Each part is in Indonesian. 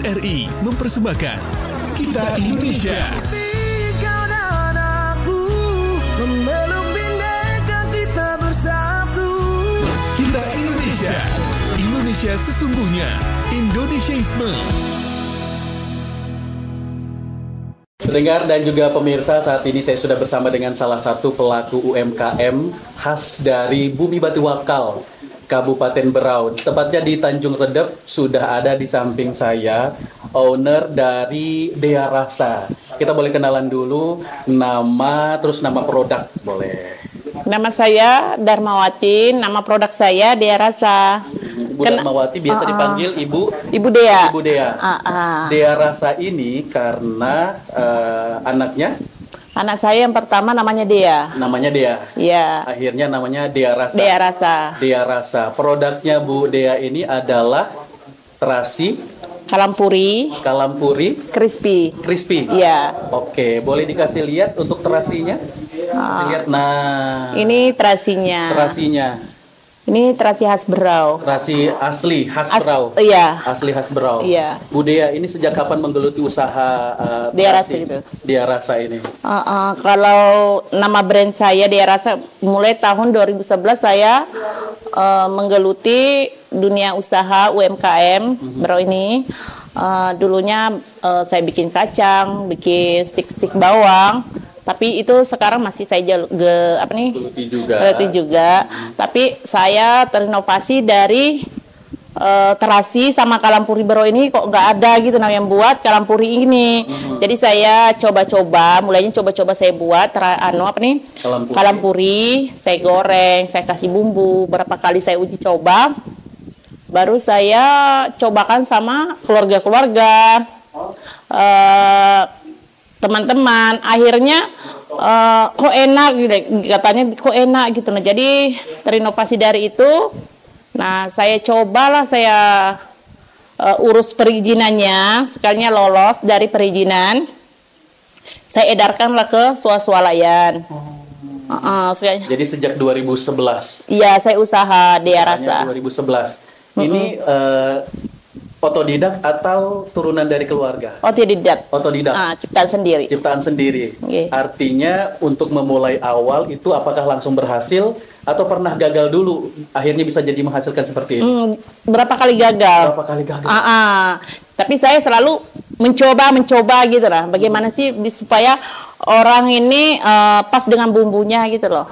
RRI mempersembahkan Kita Indonesia. Kau dan aku memeluk bineka kita bersatu. Kita Indonesia. Indonesia sesungguhnya. Indonesiaisme. Pendengar dan juga pemirsa, saat ini saya sudah bersama dengan salah satu pelaku UMKM khas dari Bumi Batu Wakal, Kabupaten Berau. Tepatnya di Tanjung Redep. Sudah ada di samping saya owner dari Dea Rasa. Kita boleh kenalan dulu nama, terus nama produk, boleh. Nama saya Darmawati, nama produk saya Dea Rasa. Bu Darmawati biasa dipanggil Ibu Dea. Ibu Dea. Dea Rasa ini karena anaknya? Anak saya yang pertama namanya Dea. Namanya Dea. Iya. Akhirnya namanya Dea Rasa. Dea Rasa. Dea Rasa. Produknya Bu Dea ini adalah terasi, Kalampuri, crispy. Iya. Oke, boleh dikasih lihat untuk terasinya? Lihat, nah. Ini terasinya. Ini terasi khas Berau. Terasi asli khas Berau. Iya. Asli khas Berau. Iya. Bu Dea ini sejak kapan menggeluti usaha Dea Rasa gitu? Dea Rasa ini. Kalau nama brand saya Dea Rasa, mulai tahun 2011 saya menggeluti dunia usaha UMKM Berau ini. Dulunya saya bikin kacang, bikin stik-stik bawang. Tapi itu sekarang masih saya geluti juga. Tapi saya terinovasi dari terasi sama kalampuri Berau ini kok nggak ada gitu yang buat kalampuri ini. Jadi saya coba-coba, mulainya coba-coba saya buat kalampuri, saya goreng, saya kasih bumbu, berapa kali saya uji coba. Baru saya cobakan sama keluarga-keluarga. Teman-teman, akhirnya kok enak gitu, katanya kok enak gitu. Nah, jadi terinovasi dari itu, nah saya cobalah saya urus perizinannya, sekalinya lolos dari perizinan, saya edarkanlah ke swalayan. Jadi sejak 2011. Iya, saya usaha Dea Rasa. 2011. Ini otodidak atau turunan dari keluarga? Otodidak. Ciptaan sendiri. Okay. Artinya untuk memulai awal itu apakah langsung berhasil atau pernah gagal dulu akhirnya bisa jadi menghasilkan seperti ini? Berapa kali gagal? Tapi saya selalu mencoba gitu lah. Bagaimana sih supaya orang ini pas dengan bumbunya gitu loh.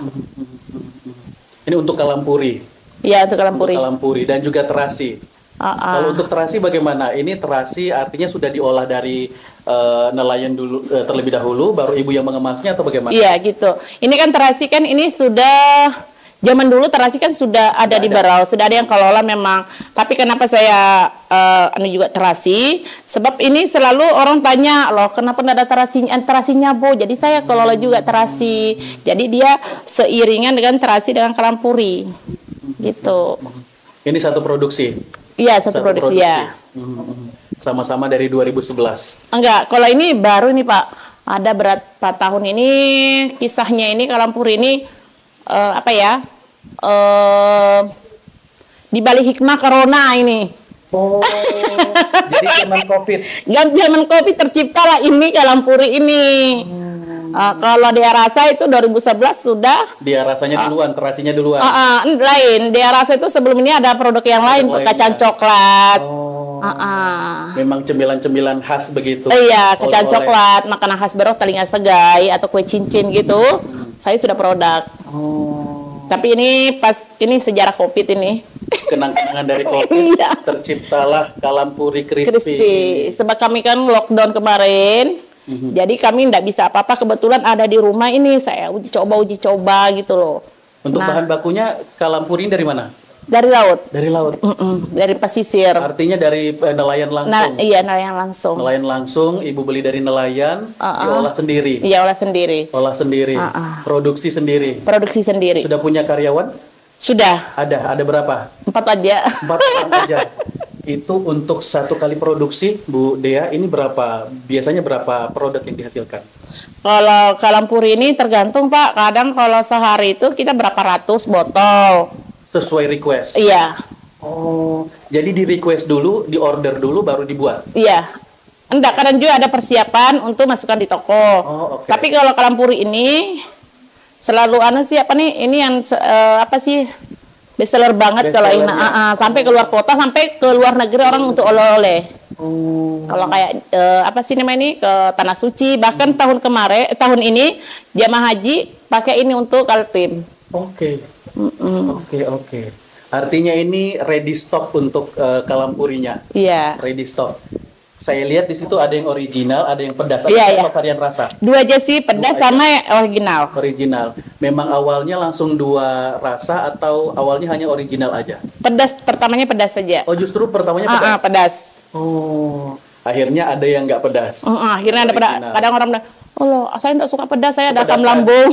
Ini untuk kalampuri. Iya, untuk kalampuri. Untuk kalampuri dan juga terasi. Kalau untuk terasi bagaimana? Ini terasi artinya sudah diolah dari nelayan dulu terlebih dahulu, baru ibu yang mengemasnya atau bagaimana? Iya gitu. Ini kan terasi kan ini sudah zaman dulu terasi kan sudah ada di Berau, sudah ada yang kelola memang. Tapi kenapa saya juga terasi? Sebab ini selalu orang tanya loh, kenapa tidak ada terasinya Bu? Jadi saya kelola juga terasi. Jadi dia seiringan dengan terasi dengan kalampuri, gitu. Ini satu produksi. Iya, satu produksi ya. Sama-sama dari 2011. Enggak, kalau ini baru nih Pak. Ada berapa tahun ini kisahnya ini kalampuri ini di balik hikmah corona ini. Oh, jadi zaman Covid. Zaman Covid terciptalah ini kalampuri ini. Kalau Dea Rasa itu 2011 sudah. Dea Rasanya duluan, terasinya duluan. Lain. Dea Rasa itu sebelum ini ada produk yang lain, kacang coklat. Memang cemilan-cemilan khas begitu. Iya, kacang coklat, makanan khas Berau, telinga segai atau kue cincin gitu. Saya sudah produk. Tapi ini ini sejarah Covid ini. Kenang-kenangan dari Covid. Terciptalah kalampuri crispy. Sebab kami kan lockdown kemarin. Jadi kami tidak bisa apa-apa, kebetulan ada di rumah ini, saya uji coba gitu loh. Untuk bahan bakunya kalampuri dari mana? Dari laut. Dari laut? Dari pesisir. Artinya dari nelayan langsung? Iya, nelayan langsung. Nelayan langsung, ibu beli dari nelayan, diolah sendiri? Iya, olah sendiri. Olah sendiri, produksi sendiri? Produksi sendiri. Sudah punya karyawan? Sudah. Ada berapa? 4 aja. 4 orang aja. Itu untuk satu kali produksi, Bu Dea, ini biasanya berapa produk yang dihasilkan? Kalau kalampuri ini tergantung Pak, kadang kalau sehari itu kita berapa ratus botol. Sesuai request? Iya. Oh, Jadi di request dulu, di order dulu baru dibuat. Iya. Enggak, kadang juga ada persiapan untuk masukkan di toko. Oh, oke. Tapi kalau kalampuri ini selalu sih apa nih? Ini yang apa sih? Bestseller banget kalau ini. Sampai keluar kota, sampai ke luar negeri orang untuk oleh-oleh. Kalau kayak apa sih namanya ini ke Tanah Suci, bahkan tahun ini jamaah haji pakai ini untuk Kaltim. Oke. Oke. Artinya ini ready stock untuk kalampurinya. Iya. Ready stock. Saya lihat di situ ada yang original, ada yang pedas. Iya. Apa varian rasa? Dua aja sih, pedas sama original. Original. Memang awalnya langsung 2 rasa atau awalnya hanya original aja? Pedas, pertamanya pedas saja. Oh, justru pertamanya pedas? Pedas. Oh, akhirnya ada yang nggak pedas? Akhirnya ada pedas. Kadang orang bilang, oh saya nggak suka pedas, saya ada asam Kepedasan. lambung.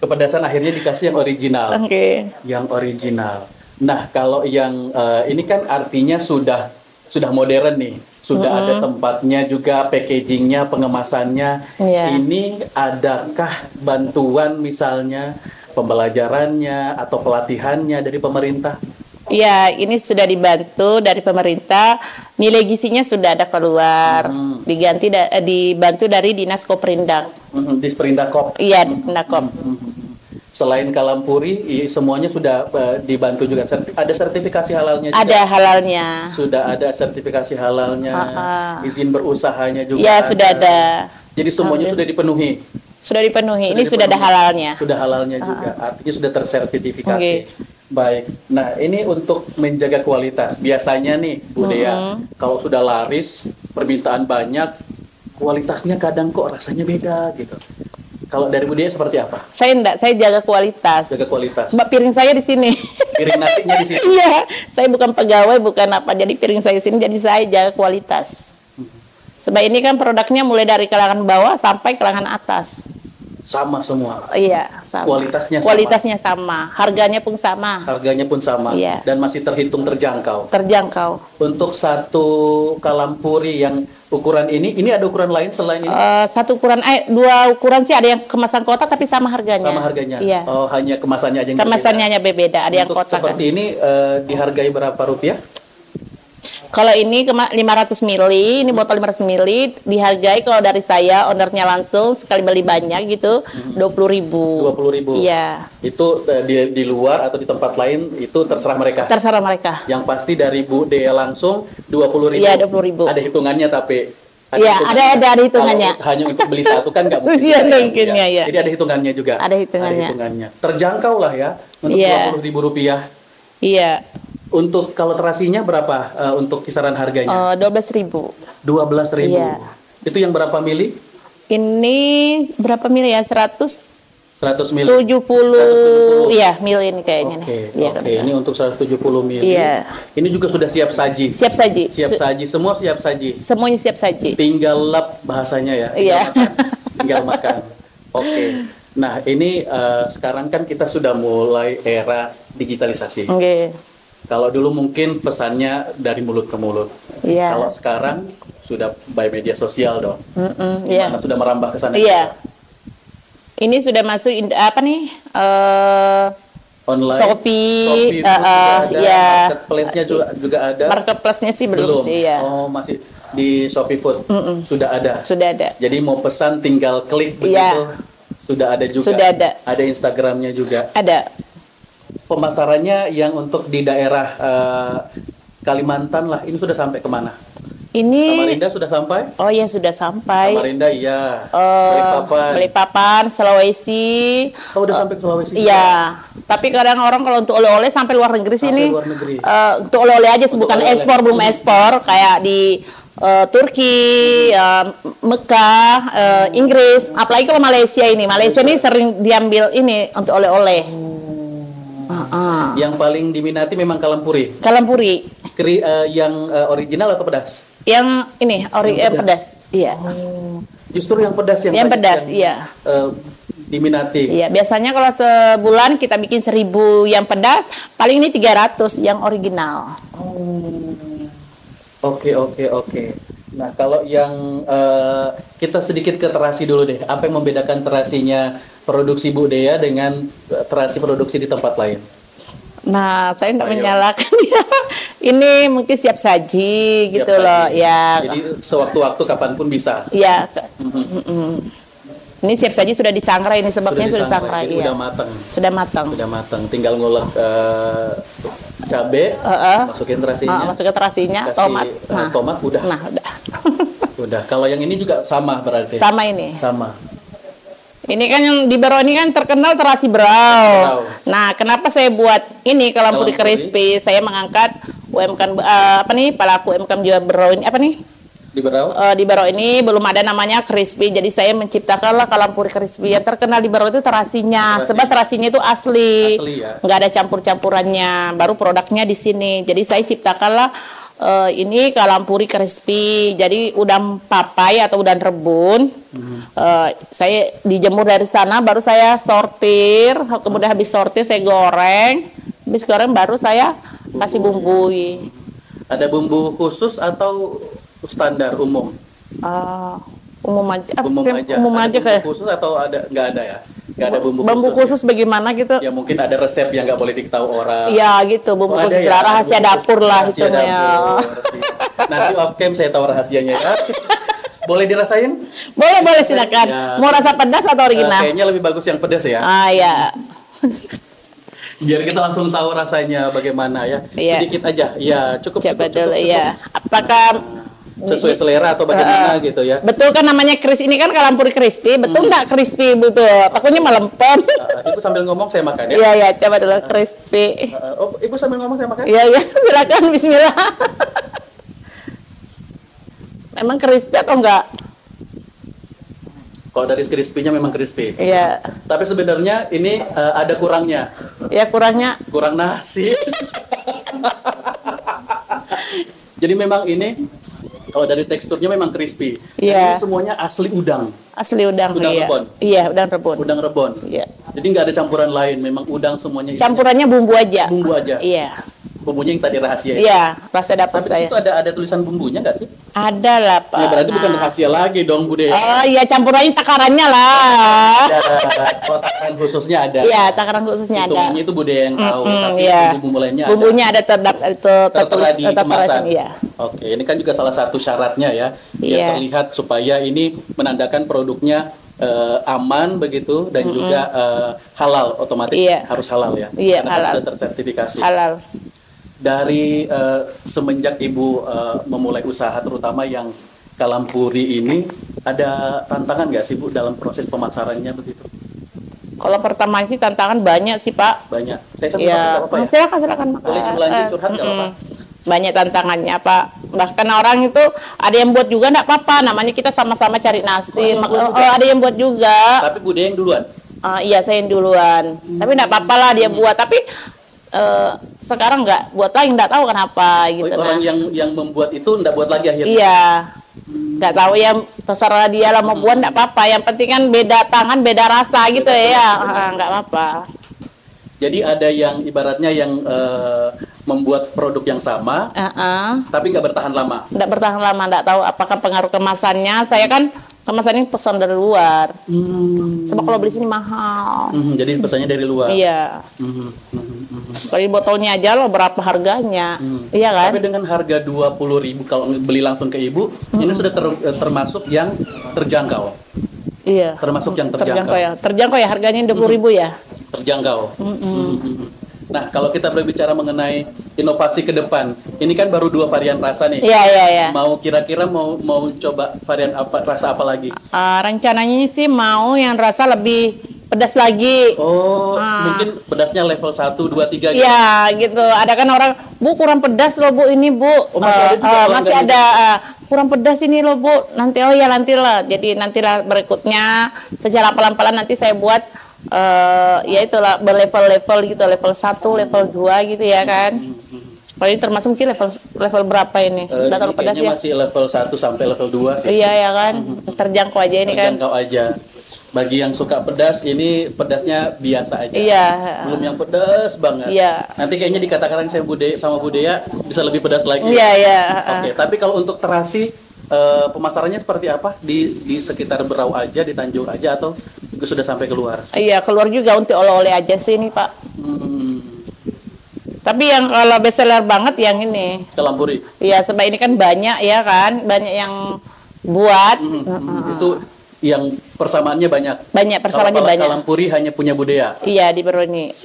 Kepedasan akhirnya dikasih yang original. Oke. Yang original. Nah, kalau yang ini kan artinya sudah modern nih, sudah ada tempatnya juga, packagingnya, pengemasannya. Iya. Ini adakah bantuan misalnya pembelajarannya atau pelatihannya dari pemerintah? Iya, ini sudah dibantu dari pemerintah. Nilai gizinya sudah ada keluar. Dibantu dari Dinas Koperindak. Disperindak. Iya, Pindakop. Selain kalampuri, semuanya sudah dibantu juga. Ada sertifikasi halalnya juga? Ada halalnya. Sudah ada sertifikasi halalnya, izin berusahanya juga. Iya, sudah ada. Jadi semuanya sudah dipenuhi. Sudah dipenuhi. Ini sudah ada halalnya. Sudah halalnya juga. Artinya sudah tersertifikasi. Oke. Baik. Nah, ini untuk menjaga kualitas. Biasanya nih, Bu Dea, kalau sudah laris, permintaan banyak, kualitasnya kadang kok rasanya beda gitu. Kalau dari Bu Dea seperti apa? Saya enggak, saya jaga kualitas. Jaga kualitas. Sebab piring saya di sini. Piring nasinya di sini. Iya, saya bukan pegawai, bukan apa. Jadi piring saya di sini, jadi saya jaga kualitas. Sebab ini kan produknya mulai dari kalangan bawah sampai kalangan atas. Sama semua. Iya, sama. Kualitasnya sama. Harganya pun sama. Harganya pun sama. Iya. Dan masih terhitung terjangkau. Terjangkau. Untuk satu kalampuri yang ukuran ini ada ukuran lain selain ini? Satu ukuran, dua ukuran sih, ada yang kemasan kotak tapi sama harganya. Sama harganya? Iya. Oh, hanya kemasannya aja yang kemasannya hanya berbeda, ada yang untuk kotak. seperti ini dihargai berapa rupiah? Kalau ini 500 ml, ini botol 500 ml, dihargai kalau dari saya, ownernya langsung, sekali beli banyak gitu, 20.000. 20.000? Iya. Itu di luar atau di tempat lain, itu terserah mereka? Terserah mereka. Yang pasti dari Bu Dea langsung 20.000? Iya, 20.000. Ada hitungannya tapi? Iya, ada hitungannya. Kalau hanya untuk beli satu kan nggak mungkin. Iya, mungkin ya. Jadi ada hitungannya juga? Ada hitungannya. Terjangkau lah ya, untuk Rp20.000. Iya. Untuk kalau terasinya berapa untuk kisaran harganya? 12.000. 12.000. Iya. Itu yang berapa mili? Ini berapa mili ya? 100 mili. 70. Iya, mili ini kayaknya Oke. nih. Oke, ini untuk 170 mili. Iya. Ini juga sudah siap saji. Siap saji. Siap saji. Semua siap saji. Semuanya siap saji. Tinggal lap bahasanya ya. Iya. Tinggal makan. Oke. Nah, ini sekarang kan kita sudah mulai era digitalisasi. Oke. Kalau dulu mungkin pesannya dari mulut ke mulut. Iya. Kalau sekarang sudah by media sosial dong. Iya. Mana sudah merambah ke sana. Iya. Ini sudah masuk apa nih? Online. Shopee juga ada. ya. Marketplace-nya juga ada. Marketplace-nya sih belum sih ya. Oh, masih di Shopee Food. Sudah ada. Sudah ada. Jadi mau pesan tinggal klik begitu. Iya. Sudah ada juga. Sudah ada. Ada Instagramnya juga. Ada. Pemasarannya yang untuk di daerah Kalimantan lah, ini sudah sampai kemana? Ini Samarinda sudah sampai? Oh ya, sudah sampai. Samarinda iya. Balikpapan, Sulawesi. Oh, udah sampai ke Sulawesi? Iya. Tapi kadang orang kalau untuk oleh-oleh sampai luar negeri sini. Luar negeri. Untuk oleh-oleh aja, bukan oleh-oleh. ekspor, belum ekspor. Kayak di Turki, Mekah, Inggris. Apalagi kalau Malaysia ini. Malaysia ini sering diambil ini untuk oleh-oleh. Yang paling diminati memang kalampuri. Kalampuri. Yang original atau pedas? Yang ini pedas. Iya. Justru yang pedas yang pedas, iya. Diminati. Iya, biasanya kalau sebulan kita bikin 1.000 yang pedas, paling ini 300 yang original. Oke. Nah, kalau yang kita sedikit ke terasi dulu deh. Apa yang membedakan terasinya produksi Bu Dea dengan terasi produksi di tempat lain? Nah, saya nggak Ayo. menyalahkan ya. Ini mungkin siap saji gitu Siap loh, saji. ya. Jadi sewaktu-waktu kapanpun bisa. Ya. Ini siap saji sudah disangrai, ini sebabnya sudah disangrai. Jadi Iya. udah matang. Sudah matang. Udah matang. Tinggal ngulek cabe, masukin terasinya. Masukin terasinya, Kasih, tomat. tomat udah. Nah, udah. Udah. Kalau yang ini juga sama berarti. Sama ini. Sama. Ini kan yang di Berau ini kan terkenal terasi Berau. Nah, kenapa saya buat ini Kalampuri Crispy? Saya mengangkat UMKM pelaku UMKM jual Berau ini apa nih? Di Berau? Di Berau ini belum ada namanya crispy, jadi saya menciptakanlah Kalampuri Crispy. Yang terkenal di Berau itu terasinya, sebab terasinya itu asli, ya? nggak ada campur-campurannya. Baru produknya di sini. Jadi saya ciptakanlah ini Kalampuri Crispy. Jadi udang papai atau udang rebun, saya dijemur dari sana, baru saya sortir. Kemudian habis sortir saya goreng, habis goreng baru saya kasih bumbui. Ada bumbu khusus atau standar umum? Umum aja. Umum aja. Umum Ada aja bumbu kayak. khusus atau nggak ada ya? Nggak ada bumbu, Bumbu khusus bagaimana gitu? Ya mungkin ada resep yang nggak boleh diketahui orang. Iya gitu, bumbu Oh, ada khusus ya? lah, rahasia Ada bumbu dapur khusus, lah rahasia itu ya. dapur. Nanti off cam saya tahu rahasianya ya. Boleh dirasain? Boleh silakan. Ya. Mau rasa pedas atau original? Kayaknya lebih bagus yang pedas ya. Ya. Biar kita langsung tahu rasanya bagaimana ya. Iya. Sedikit aja. Ya, cukup. Coba cukup, dulu cukup. ya. Apakah Sesuai selera atau bagaimana gitu ya. betul kan namanya crispy ini kan Kalampuri Crispy, betul nggak crispy betul? Takutnya melempem. Ibu sambil ngomong saya makan ya. Iya, coba dulu crispy. Oh, Ibu sambil ngomong saya makan? Iya, silakan bismillah. Memang crispy atau enggak? Kalau dari crispy-nya memang crispy. Iya. Tapi sebenarnya ini ada kurangnya. Ya kurangnya Kurang nasi. Jadi memang ini kalau dari teksturnya memang crispy. Iya. Ini semuanya asli udang. asli udang. Udang Iya. rebon. Iya, udang rebon. Udang rebon. Iya. Jadi nggak ada campuran lain, memang udang semuanya. isinya Campurannya bumbu aja. Bumbu aja. Iya. Bumbunya yang tadi rahasia. itu. Iya, rasa dapur Tapi di saya. situ ada tulisan bumbunya nggak sih? Ada lah, Pak. Ya berarti bukan Nah. rahasia lagi dong, Bude. Oh iya, campurannya takarannya lah. Ada kotakan khususnya ada. Iya, takaran khususnya ada. Hitungannya itu Bude yang tahu, tapi Iya. bumbu lainnya Bumbunya ada tertera di kemasan. Iya. Oke, ini kan juga salah satu syaratnya ya, biar Iya. terlihat supaya ini menandakan produknya aman begitu dan juga halal, otomatis Iya. harus halal ya, Iya, karena kan halal. sudah tersertifikasi. Halal. Dari semenjak Ibu memulai usaha, terutama yang Kalampuri ini, ada tantangan nggak sih Bu dalam proses pemasarannya begitu? Kalau pertama sih tantangan banyak sih, Pak. Banyak. Saya sambil Iya. makan nggak apa-apa ya? Silakan. Boleh lanjut curhat nggak apa-apa? Banyak tantangannya, Pak. Bahkan orang itu ada yang buat juga nggak apa-apa. Namanya kita sama-sama cari nasi. Ada yang buat juga. Tapi Bude yang duluan. Iya, saya yang duluan. Tapi nggak apa-apa lah dia buat. Tapi sekarang nggak buat lagi, nggak tahu kenapa gitu. Orang Nah. yang membuat itu nggak buat lagi akhirnya. Iya. Nggak tahu ya, terserah dia lah mau buat nggak apa-apa. Yang penting kan beda tangan, beda rasa gitu ya. Nggak apa-apa. Jadi ada yang ibaratnya yang membuat produk yang sama, tapi nggak bertahan lama. Nggak bertahan lama, nggak tahu apakah pengaruh kemasannya. Saya kan kemasannya pesan dari luar. Sebab kalau beli sini mahal. Jadi pesannya dari luar. Iya. Kalau di botolnya aja loh berapa harganya. Iya kan? Tapi dengan harga 20.000 kalau beli langsung ke Ibu, ini sudah termasuk yang terjangkau. Iya. Termasuk yang terjangkau. Terjangkau ya harganya 20.000 ya. Terjangkau. Nah, kalau kita berbicara mengenai inovasi ke depan, ini kan baru 2 varian rasa nih. Iya. Mau kira-kira mau coba varian apa, rasa apa lagi? Rencananya sih mau yang rasa lebih pedas lagi. Oh, mungkin pedasnya level 1, 2, 3 gitu. Iya, gitu. Ada kan orang, Bu kurang pedas loh Bu ini Bu. Oh, masih ada juga masih ada kurang pedas ini loh Bu. Nanti nantilah. Jadi nantilah berikutnya secara pelan-pelan nanti saya buat ya itulah berlevel-level gitu, level 1, level 2 gitu ya kan. Kalau ini termasuk mungkin level berapa ini? Udah terlalu pedas kayaknya ya? masih level 1 sampai level 2 sih. Iya ya kan. Terjangkau aja ini kan. Terjangkau aja. Bagi yang suka pedas, ini pedasnya biasa aja. Iya. Belum yang pedas banget. Iya. Nanti kayaknya dikatakan saya sama Budaya bisa lebih pedas lagi. Iya. Oke, tapi kalau untuk terasi pemasarannya seperti apa? Di sekitar Berau aja, di Tanjung aja, atau juga sudah sampai keluar? Iya, keluar juga untuk oleh-oleh aja sih ini Pak. Tapi yang kalau bestseller banget yang ini. Kalampuri. Iya, sebab ini kan banyak ya kan, banyak yang buat. Itu yang persamaannya banyak. Banyak persamaannya Kalau banyak. Kalampuri hanya punya budaya. Iya di Beroni.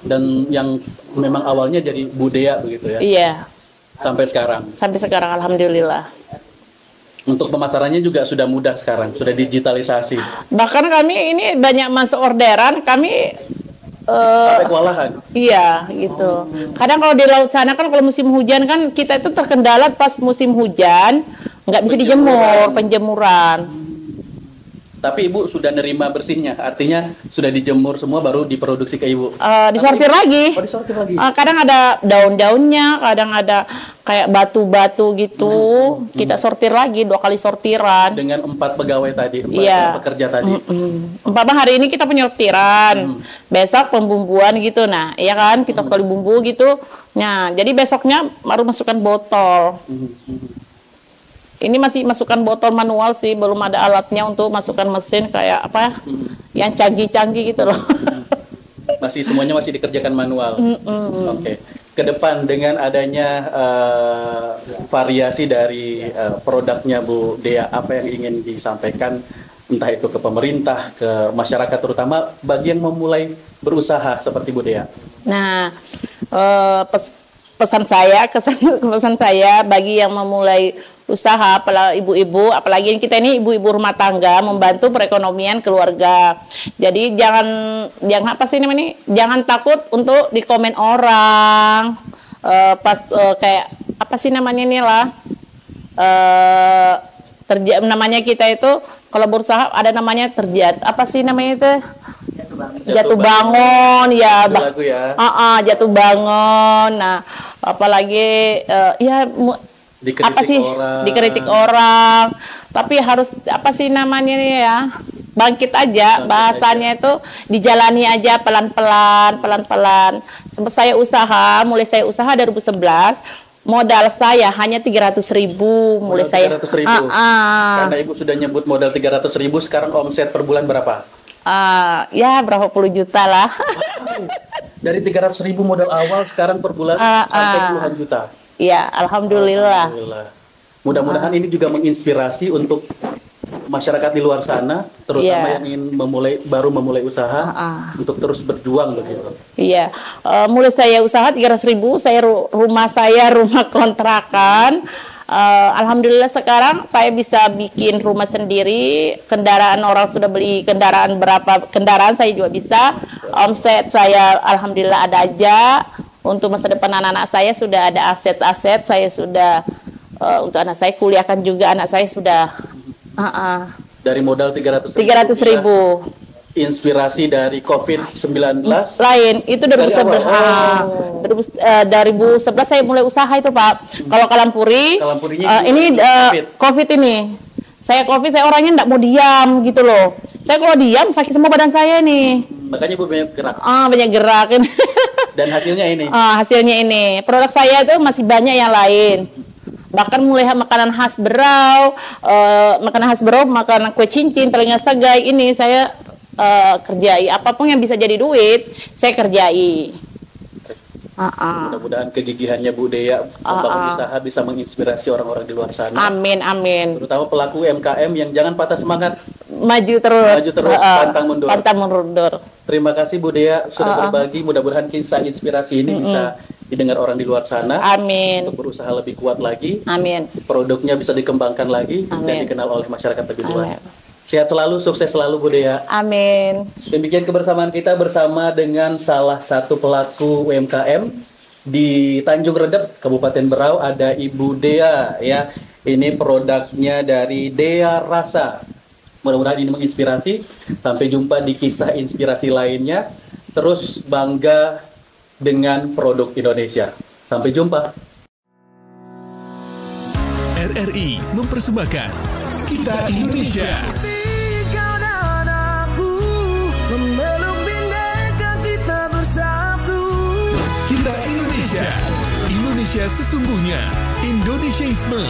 Dan yang memang awalnya dari budaya begitu ya. Iya. Sampai sekarang. Sampai sekarang alhamdulillah. Untuk pemasarannya juga sudah mudah sekarang, sudah digitalisasi. Bahkan kami ini banyak masuk orderan, kami Sampai kewalahan. iya gitu. Kadang kalau di laut sana kan kalau musim hujan kan kita itu terkendala pas musim hujan nggak bisa dijemur, penjemuran. Tapi Ibu sudah nerima bersihnya, artinya sudah dijemur semua baru diproduksi ke Ibu. Disortir lagi. Oh, disortir lagi. Kadang ada daun-daunnya, kadang ada kayak batu-batu gitu. Kita sortir lagi 2 kali sortiran. Dengan 4 pegawai tadi, 4 Iya. pekerja tadi. Umpama hari ini kita penyortiran, besok pembumbuan gitu. Nah, iya kan, kita kali bumbu gitu. Nah, jadi besoknya baru masukkan botol. Ini masih masukkan botol manual sih, belum ada alatnya untuk masukkan mesin kayak apa yang canggih-canggih gitu loh. Semuanya masih dikerjakan manual. Oke. Ke depan dengan adanya variasi dari produknya Bu Dea, apa yang ingin disampaikan entah itu ke pemerintah, ke masyarakat terutama bagi yang memulai berusaha seperti Bu Dea? Nah, pesan saya bagi yang memulai usaha, apalagi ibu-ibu, apalagi kita ini ibu-ibu rumah tangga, membantu perekonomian keluarga. Jadi jangan apa sih namanya? Jangan takut untuk dikomen orang. Kayak apa sih namanya nih lah? Namanya kita itu kalau berusaha ada namanya apa sih namanya itu? Jatuh bangun ya, lagu ya. Jatuh bangun. Nah, apalagi ya apa sih dikritik orang, tapi harus apa sih namanya nih ya, bangkit aja, bahasanya itu dijalani aja pelan-pelan. Sempat saya mulai saya usaha 2011, modal saya hanya 300.000 mulai saya. 300.000. Karena Ibu sudah nyebut modal 300.000, sekarang omset per bulan berapa? Ya berapa puluh juta lah. Dari 300.000 modal awal sekarang per bulan sampai puluhan juta. Iya, alhamdulillah. Mudah-mudahan ini juga menginspirasi untuk masyarakat di luar sana, terutama yang ingin baru memulai usaha, untuk terus berjuang begitu. Iya, mulai saya usaha 300.000, rumah kontrakan. Alhamdulillah sekarang saya bisa bikin rumah sendiri, kendaraan orang sudah beli berapa kendaraan saya juga bisa, omset saya alhamdulillah ada aja. Untuk masa depan anak-anak saya sudah ada aset-aset, saya sudah untuk anak saya kuliahkan juga, anak saya sudah dari modal 300.000. Inspirasi dari COVID-19 lain itu 2011. 2011 saya mulai usaha itu Pak. Kalau Kalampurinya ini COVID ini. Saya orangnya enggak mau diam gitu loh. Saya kalau diam sakit semua badan saya nih. Makanya Bu banyak gerak. Banyak gerak. Dan hasilnya ini. Hasilnya ini. Produk saya itu masih banyak yang lain. Bahkan mulai makanan khas Berau, makanan kue cincin, telinga sagai ini saya kerjai. Apapun yang bisa jadi duit, saya kerjai. Mudah-mudahan kegigihannya Bu Dea membangun usaha bisa menginspirasi orang-orang di luar sana. Amin, amin. Terutama pelaku UMKM yang jangan patah semangat. Maju terus, pantang mundur. Terima kasih Bu Dea sudah berbagi. Mudah-mudahan kisah inspirasi ini bisa didengar orang di luar sana. Amin. Untuk berusaha lebih kuat lagi. Amin. Produknya bisa dikembangkan lagi dan dikenal oleh masyarakat lebih luas. Sehat selalu, sukses selalu Bu Dea. Amin. Demikian kebersamaan kita bersama dengan salah satu pelaku UMKM di Tanjung Redep, Kabupaten Berau, ada Ibu Dea ya. Ini produknya dari Dea Rasa. Mudah-mudahan ini menginspirasi. Sampai jumpa di kisah inspirasi lainnya. Terus bangga dengan produk Indonesia. Sampai jumpa. RRI mempersembahkan Kita Indonesia. Kita Indonesia. Indonesia sesungguhnya. Indonesiaisme.